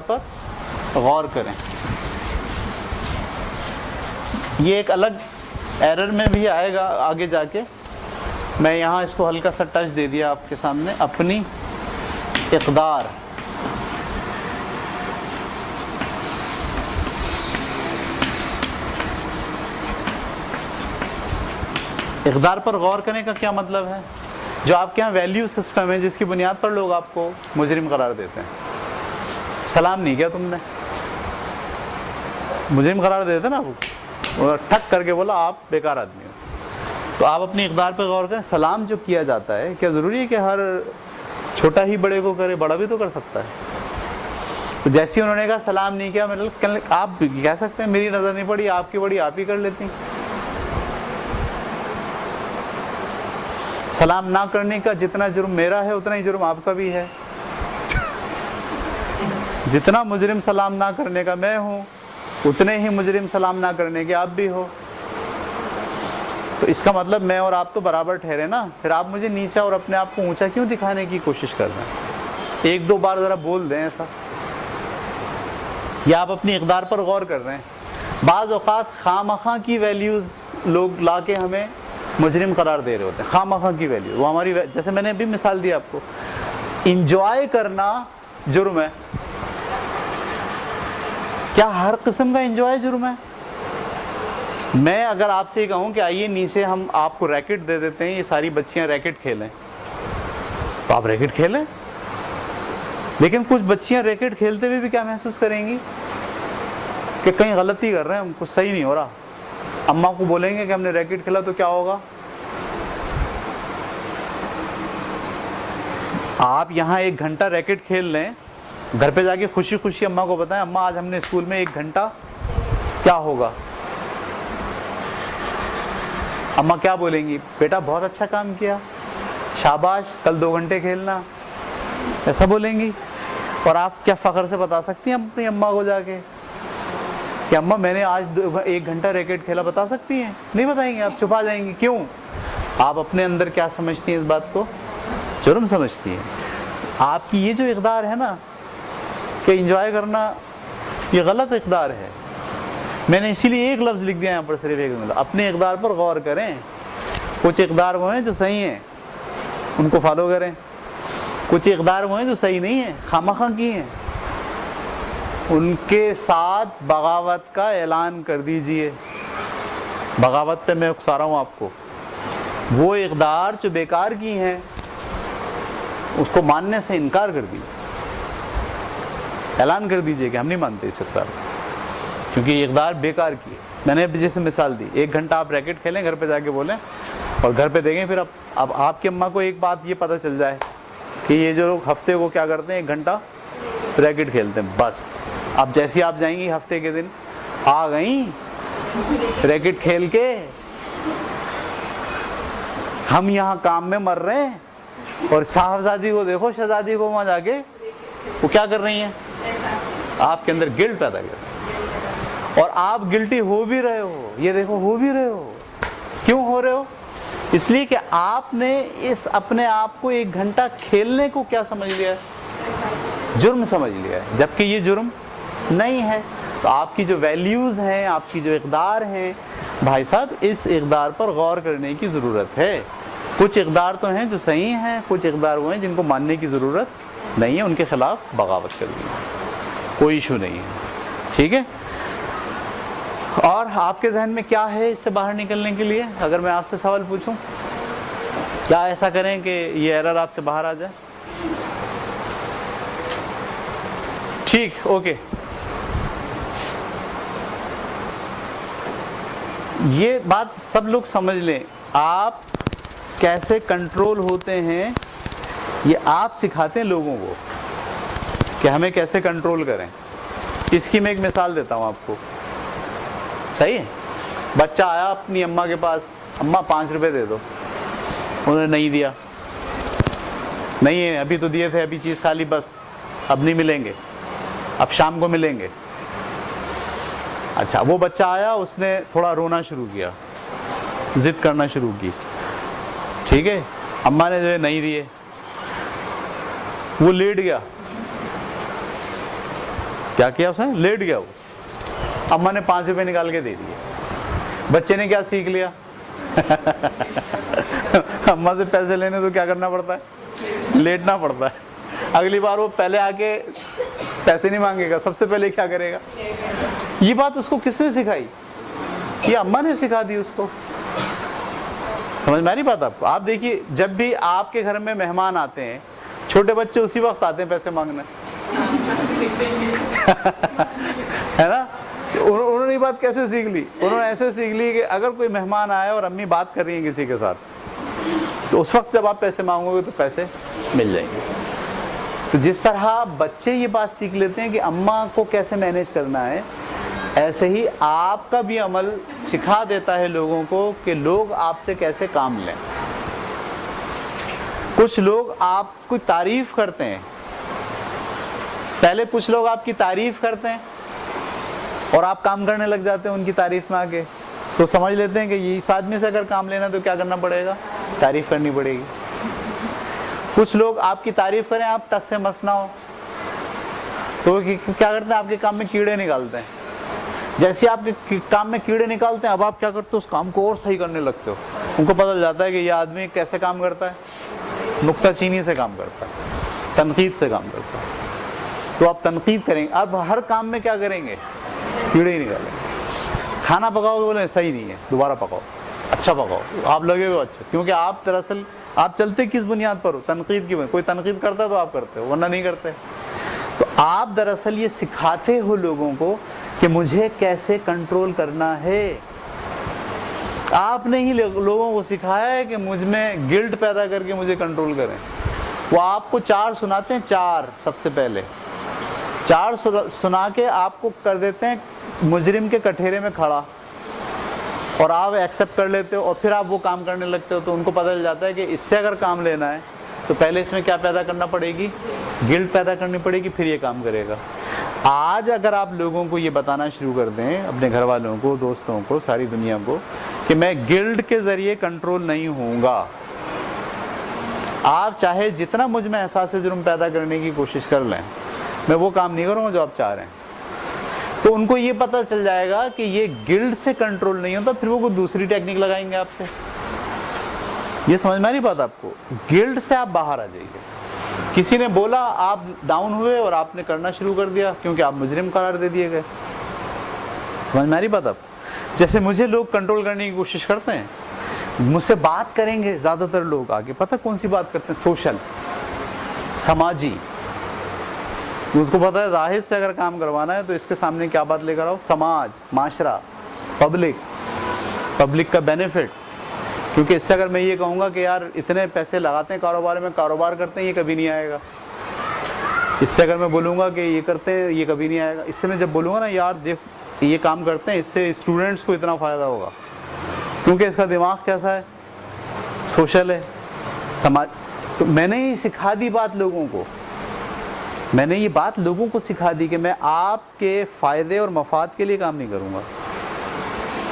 پر غور کریں. یہ ایک الگ ایرر میں بھی آئے گا آگے جا کے. میں یہاں اس کو ہلکا سا ٹچ دے دیا آپ کے سامنے. اپنی اقدار، اقدار پر غور کرنے کا کیا مطلب ہے؟ جو آپ کے یہاں ویلیو سسٹم ہے جس کی بنیاد پر لوگ آپ کو مجرم قرار دیتے ہیں. سلام نہیں کیا تم نے، مجرم قرار دیتے نا، وہ ٹھک کر کے بولا آپ بیکار آدمی ہو. تو آپ اپنی اقدار پہ غور کریں. سلام جو کیا جاتا ہے، کیا ضروری ہے کہ ہر چھوٹا ہی بڑے کو کرے؟ بڑا بھی تو کر سکتا ہے. تو جیسے انہوں نے کہا سلام نہیں کیا، مطلب آپ کہہ سکتے ہیں میری نظر نہیں پڑی، آپ کی پڑی آپ ہی کر لیتی. سلام نہ کرنے کا جتنا جرم میرا ہے اتنا ہی جرم آپ کا بھی ہے. جتنا مجرم سلام نہ کرنے کا میں ہوں، اتنے ہی مجرم سلام نہ کرنے کے آپ بھی ہو. تو اس کا مطلب میں اور آپ تو برابر ٹھہرے نا. پھر آپ مجھے نیچا اور اپنے آپ کو اونچا کیوں دکھانے کی کوشش کر رہے ہیں؟ ایک دو بار ذرا بول دیں ایسا. یا آپ اپنی اقدار پر غور کر رہے ہیں. بعض اوقات خواہ مخواہ کی ویلیوز لوگ لا کے ہمیں مجرم قرار دے رہے ہوتے ہیں. خواہ مخواہ کی ویلیو، وہ ہماری جیسے میں نے ابھی مثال دی آپ کو، انجوائے کرنا جرم ہے. کیا ہر قسم کا انجوائے جرم ہے؟ میں اگر آپ سے یہ کہوں کہ آئیے نیچے ہم آپ کو ریکٹ دے دیتے ہیں، یہ ساری بچیاں ریکٹ کھیلیں، تو آپ ریکٹ کھیلیں. لیکن کچھ بچیاں ریکٹ کھیلتے ہوئے بھی کیا محسوس کریں گی کہ کہیں غلطی کر رہے ہیں، ہم کچھ صحیح نہیں ہو رہا. اماں کو بولیں گے کہ ہم نے ریکٹ کھیلا تو کیا ہوگا؟ آپ یہاں 1 گھنٹہ ریکٹ کھیل لیں، گھر پہ جا کے خوشی خوشی اماں کو بتائیں اماں آج ہم نے اسکول میں 1 گھنٹہ، کیا ہوگا؟ اماں کیا بولیں گی؟ بیٹا بہت اچھا کام کیا، شاباش، کل 2 گھنٹے کھیلنا، ایسا بولیں گی. اور آپ کیا فخر سے بتا سکتی ہیں اپنی اماں کو جا کے کہ اماں میں نے آج 1 گھنٹہ ریکٹ کھیلا؟ بتا سکتی ہیں؟ نہیں بتائیں گی. آپ چھپا جائیں گی. کیوں؟ آپ اپنے اندر کیا سمجھتی ہیں؟ اس بات کو جرم سمجھتی ہیں. آپ کی یہ جو اقدار ہے نا کہ انجوائے کرنا، یہ غلط اقدار ہے. میں نے اسی لیے ایک لفظ لکھ دیا یہاں پر، صرف ایک مطلب اپنے اقدار پر غور کریں. کچھ اقدار وہ ہیں جو صحیح ہیں، ان کو فالو کریں. کچھ اقدار وہ ہیں جو صحیح نہیں ہیں، خامخواہ کی ہیں، ان کے ساتھ بغاوت کا اعلان کر دیجئے. بغاوت پہ میں اکسا رہا ہوں آپ کو. وہ اقدار جو بیکار کی ہیں اس کو ماننے سے انکار کر دیجئے. اعلان کر دیجئے کہ ہم نہیں مانتے اس اقدار کو، کیونکہ یہ اقدار بیکار کی ہے. میں نے اب جیسے مثال دی، 1 گھنٹہ آپ ریکٹ کھیلیں، گھر پہ جا کے بولیں، اور گھر پہ دیکھیں. پھر اب آپ کی اماں کو ایک بات یہ پتہ چل جائے کہ یہ جو لوگ ہفتے کو کیا کرتے ہیں، 1 گھنٹہ ریکٹ کھیلتے ہیں، بس اب جیسی آپ جائیں گی ہفتے کے دن، آ گئیں ریکٹ کھیل کے، ہم یہاں کام میں مر رہے ہیں، اور صاحبزادی کو دیکھو، شہزادی کو وہاں جا کے وہ کیا کر رہی ہیں. آپ کے اندر گلٹ پیدا کر رہے ہیں، اور آپ گلٹی ہو بھی رہے ہو. یہ دیکھو ہو بھی رہے ہو. کیوں ہو رہے ہو؟ اس لیے کہ آپ نے اس اپنے آپ کو 1 گھنٹہ کھیلنے کو کیا سمجھ لیا ہے؟ جرم سمجھ لیا ہے، جبکہ یہ جرم نہیں ہے. تو آپ کی جو ویلیوز ہیں، آپ کی جو اقدار ہیں، بھائی صاحب اس اقدار پر غور کرنے کی ضرورت ہے. کچھ اقدار تو ہیں جو صحیح ہیں، کچھ اقدار وہ ہیں جن کو ماننے کی ضرورت نہیں ہے، ان کے خلاف بغاوت کر دی. کوئی ایشو نہیں ہے. ٹھیک ہے. اور آپ کے ذہن میں کیا ہے اس سے باہر نکلنے کے لیے؟ اگر میں آپ سے سوال پوچھوں، کیا ایسا کریں کہ یہ ایرر آپ سے باہر آ جائے؟ ٹھیک، اوکے. یہ بات سب لوگ سمجھ لیں. آپ کیسے کنٹرول ہوتے ہیں یہ آپ سکھاتے ہیں لوگوں کو کہ ہمیں کیسے کنٹرول کریں. اس کی میں ایک مثال دیتا ہوں آپ کو. صحیح ہے؟ بچہ آیا اپنی اماں کے پاس، اماں 5 روپے دے دو. انہوں نے نہیں دیا. نہیں ہے، ابھی تو دیے تھے، ابھی چیز کھا لی، بس اب نہیں ملیں گے، اب شام کو ملیں گے. اچھا، وہ بچہ آیا، اس نے تھوڑا رونا شروع کیا، ضد کرنا شروع کی. ٹھیک ہے. اماں نے جو ہے نہیں دیے، وہ لیٹ گیا. क्या किया उसने, लेट गया वो, अम्मा ने 5 रुपए निकाल के दे दिए। बच्चे ने क्या सीख लिया अम्मा से पैसे लेने तो क्या करना पड़ता है, लेटना पड़ता है। अगली बार वो पहले आके पैसे नहीं मांगेगा, सबसे पहले क्या करेगा। ये बात उसको किसने सिखाई, ये अम्मा ने सिखा दी उसको। समझ में आ रही बात आपको। आप देखिए, जब भी आपके घर में मेहमान आते हैं, छोटे बच्चे उसी वक्त आते हैं पैसे मांगने है ना। उन्होंने ये बात कैसे सीख ली, उन्होंने ऐसे सीख ली कि अगर कोई मेहमान आया और अम्मी बात कर रही है किसी के साथ, तो उस वक्त जब आप पैसे मांगोगे तो पैसे मिल जाएंगे। तो जिस तरह बच्चे ये बात सीख लेते हैं कि अम्मा को कैसे मैनेज करना है, ऐसे ही आपका भी अमल सिखा देता है लोगों को कि लोग आपसे कैसे काम लें। कुछ लोग आपकी तारीफ करते हैं, पहले कुछ लोग आपकी तारीफ करते हैं और आप काम करने लग जाते हैं उनकी तारीफ में आके, तो समझ लेते हैं कि ये इस आदमी से अगर काम लेना तो क्या करना पड़ेगा, तारीफ करनी पड़ेगी। कुछ लोग आपकी तारीफ करें, आप टस से मस ना हो, तो क्या करते हैं, आपके काम में कीड़े निकालते हैं। जैसे आपके काम में कीड़े निकालते हैं, अब आप क्या करते हो, उस काम को और सही करने लगते हो। उनको पता चल जाता है कि ये आदमी कैसे काम करता है, नुक्ताचीनी से काम करता है, तनकीद से काम करता है। तो आप तनकीद करेंगे, अब हर काम में क्या करेंगे, कीड़े ही निकालेंगे। खाना पकाओगे, बोले सही नहीं है, दोबारा पकाओ, अच्छा पकाओ, आप लगे हो अच्छा, क्योंकि आप दरअसल आप चलते किस बुनियाद पर हो, तनकीद की। कोई तनकीद करता है तो आप करते हो, वरना नहीं करते। तो आप दरअसल ये सिखाते हो लोगों को कि मुझे कैसे कंट्रोल करना है। आपने ही लोगों को सिखाया है कि मुझ में गिल्ट पैदा करके मुझे कंट्रोल करें। वो आपको 4 सुनाते हैं, 4 सबसे पहले 4 सुना के आपको कर देते हैं मुजरिम के कठेरे में खड़ा, और आप एक्सेप्ट कर लेते हो और फिर आप वो काम करने लगते हो। तो उनको पता चल जाता है कि इससे अगर काम लेना है तो पहले इसमें क्या पैदा करना पड़ेगी, गिल्ट पैदा करनी पड़ेगी, फिर ये काम करेगा। आज अगर आप लोगों को ये बताना शुरू कर दें, अपने घर वालों को, दोस्तों को, सारी दुनिया को, कि मैं गिल्ट के ज़रिए कंट्रोल नहीं होऊंगा, आप चाहे जितना मुझ में एहसास जुर्म पैदा करने की कोशिश कर लें, मैं वो काम नहीं करूँगा जो आप चाह रहे हैं। तो उनको ये पता चल जाएगा कि ये गिल्ट से कंट्रोल नहीं होता, फिर वो कोई दूसरी टेक्निक लगाएंगे आपसे। ये समझ में नहीं बात आपको। गिल्ट से आप बाहर आ जाइए। किसी ने बोला, आप डाउन हुए और आपने करना शुरू कर दिया, क्योंकि आप मुजरिम करार दे दिए गए। समझ में आ रही बात आपको। जैसे मुझे लोग कंट्रोल करने की कोशिश करते हैं, मुझसे बात करेंगे ज्यादातर लोग आगे, पता कौन सी बात करते हैं, सोशल, समाजी। उसको पता है जाहिद से अगर काम करवाना है तो इसके सामने क्या बात लेकर आओ, समाज, माशरा, पब्लिक का बेनिफिट। क्योंकि इससे अगर मैं ये कहूँगा कि यार इतने पैसे लगाते हैं कारोबार में, कारोबार करते हैं, ये कभी नहीं आएगा। इससे अगर मैं बोलूँगा कि ये करते हैं, ये कभी नहीं आएगा। इससे मैं जब बोलूँगा ना, यार देख ये काम करते हैं, इससे स्टूडेंट्स को इतना फ़ायदा होगा, क्योंकि इसका दिमाग कैसा है, सोशल है, समाज। तो मैंने ये सिखा दी बात लोगों को, मैंने ये बात लोगों को सिखा दी कि मैं आपके फ़ायदे और मफाद के लिए काम नहीं करूँगा।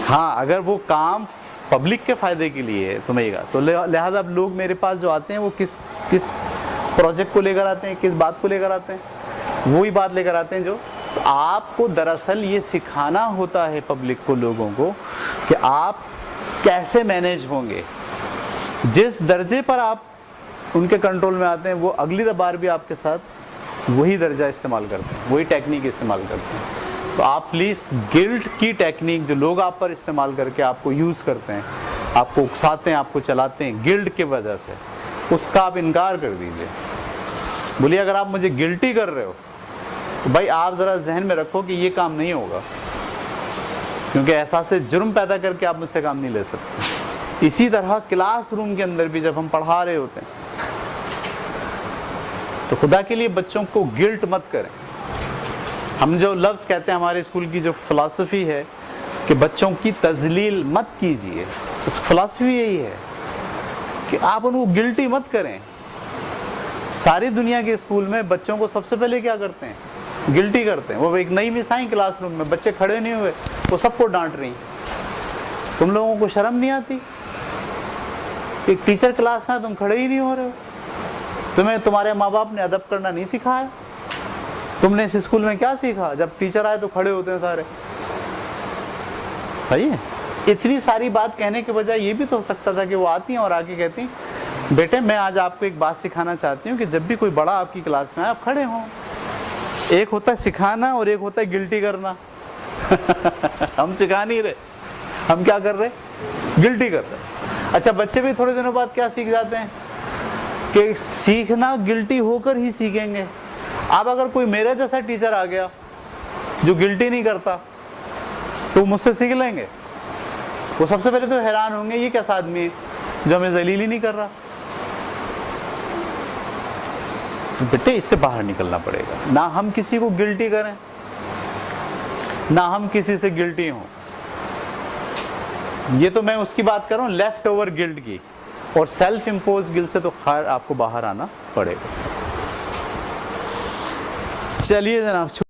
हाँ, अगर वो काम पब्लिक के फ़ायदे के लिए है तो मैं ये, तो लिहाजा अब लोग मेरे पास जो आते हैं वो किस प्रोजेक्ट को लेकर आते हैं, किस बात को लेकर आते हैं, वही बात लेकर आते हैं जो। तो आपको दरअसल ये सिखाना होता है पब्लिक को, लोगों को, कि आप कैसे मैनेज होंगे। जिस दर्जे पर आप उनके कंट्रोल में आते हैं, वो अगली बार भी आपके साथ वही दर्जा इस्तेमाल करते हैं, वही टेक्निक इस्तेमाल करते हैं। तो आप प्लीज़ गिल्ट की टेक्निक जो लोग आप पर इस्तेमाल करके आपको यूज़ करते हैं, आपको उकसाते हैं, आपको चलाते हैं गिल्ट की वजह से, उसका आप इनकार कर दीजिए। बोलिए अगर आप मुझे गिल्टी कर रहे हो तो भाई आप ज़रा जहन में रखो कि ये काम नहीं होगा, क्योंकि एहसास जुर्म पैदा करके आप मुझसे काम नहीं ले सकते। इसी तरह क्लासरूम के अंदर भी जब हम पढ़ा रहे होते हैं तो खुदा के लिए बच्चों को गिल्ट मत करें। हम जो लफ्ज़ कहते हैं, हमारे स्कूल की जो फ़िलासफ़ी है कि बच्चों की तज़लील मत कीजिए, उस फ़िलासफ़ी यही है कि आप उनको गिल्टी मत करें। सारी दुनिया के स्कूल में बच्चों को सबसे पहले क्या करते हैं, गिल्टी करते हैं। वो एक नई मिस आई क्लासरूम में, बच्चे खड़े नहीं हुए, वो सबको डांट रही। तुम लोगों को शर्म नहीं आती? एक टीचर क्लास में, तुम खड़े ही नहीं हो रहे हो, तुम्हें तुम्हारे माँ बाप ने अदब करना नहीं सिखाया, تم نے اس اسکول میں کیا سیکھا؟ جب ٹیچر آئے تو کھڑے ہوتے ہیں سارے. صحیح ہے. اتنی ساری بات کہنے کے بجائے یہ بھی تو ہو سکتا تھا کہ وہ آتی ہیں اور آگے کہتی ہیں بیٹے میں آج آپ کو ایک بات سکھانا چاہتی ہوں کہ جب بھی کوئی بڑا آپ کی کلاس میں آئے آپ کھڑے ہوں. ایک ہوتا ہے سکھانا اور ایک ہوتا ہے گلٹی کرنا. ہم سکھا نہیں رہے, ہم کیا کر رہے؟ گلٹی کر رہے. اچھا بچے بھی تھوڑے دنوں بعد کیا سیکھ جاتے ہیں کہ سیکھنا گلٹی ہو کر ہی سیکھیں گے. اب اگر کوئی میرے جیسا ٹیچر آ گیا جو گلٹی نہیں کرتا تو مجھ سے سیکھ لیں گے. وہ سب سے پہلے تو حیران ہوں گے یہ کیسا آدمی ہے جو ہمیں ذلیل ہی نہیں کر رہا. تو بیٹے اس سے باہر نکلنا پڑے گا. نہ ہم کسی کو گلٹی کریں نہ ہم کسی سے گلٹی ہوں. یہ تو میں اس کی بات کر رہا ہوں لیفٹ اوور گلٹ کی, اور سیلف امپوز گلٹ سے تو خیر آپ کو باہر آنا پڑے گا. چلیے جناب.